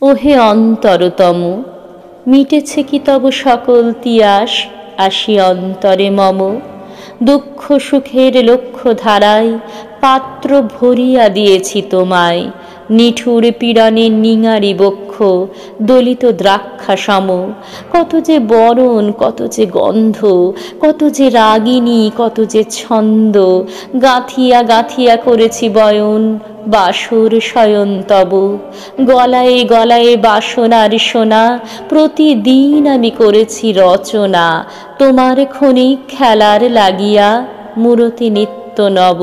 ওহে অন্তরতম, মিটেছে কি তব সকল তিয়াস, আসি অন্তরে মম। দুঃখ সুখের লক্ষ্য ধারায় পাত্র ভরিয়া দিয়েছি তোমায়। নিঠুর পীড়নে নিঙারি বক্ষ দলিত দ্রাক্ষা সম। কত যে বরণ, কত যে গন্ধ, কত যে রাগিনী, কত যে ছন্দ, গাঁথিয়া গাঁথিয়া করেছি বয়ন বাসর শয়ন তব। গলায় গলায় বাসনার সোনা, প্রতিদিন আমি করেছি রচনা। তোমার ক্ষণিক খেলার লাগিয়া মূরতি নিত্য নব।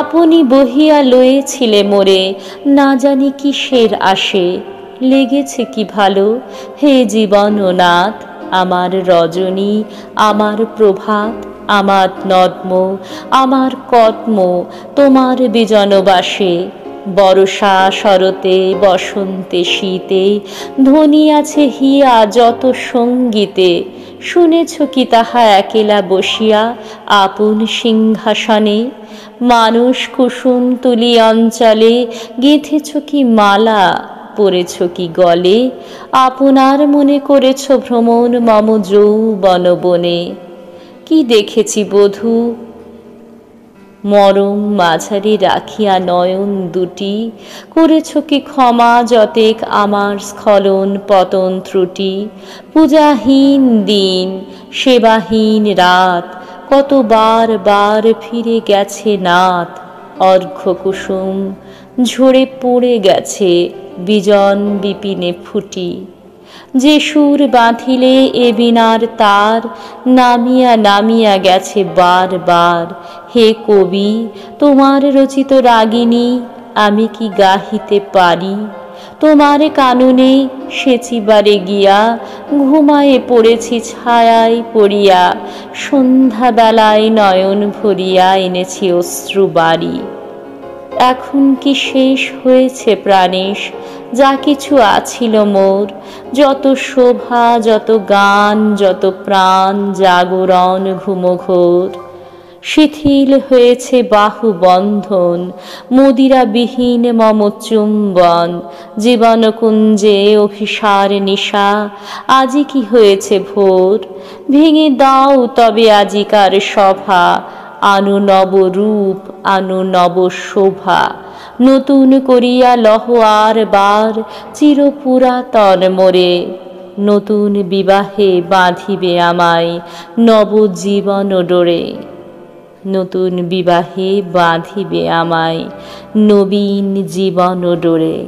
আপনি বহিয়া লয়েছিলে মোরে, না জানি কিসের আসে। লেগেছে কি ভালো হে জীবননাথ, আমার রজনী, আমার প্রভাত, আমার নদ্ম, আমার কদ্ম তোমার বিজনবাসে। বর্ষা শরতে বসন্তে শীতে ধ্বনি আছে হিয়া যত সঙ্গীতে। শুনেছ কি তাহা একেলা বসিয়া আপন সিংহাসনে? মানুষ কুসুম তুলি অঞ্চলে গেঁথেছ কি মালা, পরেছ কি গলে? আপনার মনে করেছ ভ্রমণ মম যৌবন বনে। কি দেখেছি বধূ মরম মাঝারি রাখিয়া নয়ন দুটি, করেছ কি ক্ষমা যতেক আমার স্খলন পতন ত্রুটি? পূজাহীন দিন, সেবাহীন রাত, কতবার বার ফিরে গেছে নাথ। অর্ঘ্য কুসুম ঝরে পড়ে গেছে বিজন বিপিনে ফুটি। যে সুর বাঁধিলে এ বীণার তার, নামিয়া নামিয়া গেছে বার বার। হে কবি, তোমার রচিত রাগিনী আমি কি গাহিতে পারি? তোমার কাননে সেচিবারে গিয়া ঘুমায়ে পড়েছি ছায়ায় পড়িয়া। সন্ধ্যাবেলায় নয়ন ভরিয়া এনেছি অশ্রু বাড়ি। এখন কি শেষ হয়েছে প্রাণেশ যা কিছু আছিল মোর? যত শোভা, যত গান, যত প্রাণ জাগরণ ঘুমঘোর। শিথিল হয়েছে বাহু বন্ধন, মদিরাবিহীন মম চুম্বন। জীবনকুঞ্জে অভিসার নিশা, আজি কি হয়েছে ভোর? ভেঙে দাও তবে আজিকার সভা, আনো নব রূপ, আনো নব শোভা। নতুন করিয়া লহ আর বার চিরপুরাতন মোরে। নতুন বিবাহে বাঁধিবে আমায় নবজীবন ডোরে। নতুন বিবাহে বাঁধিবে আমায় নবীন জীবন ডোরে।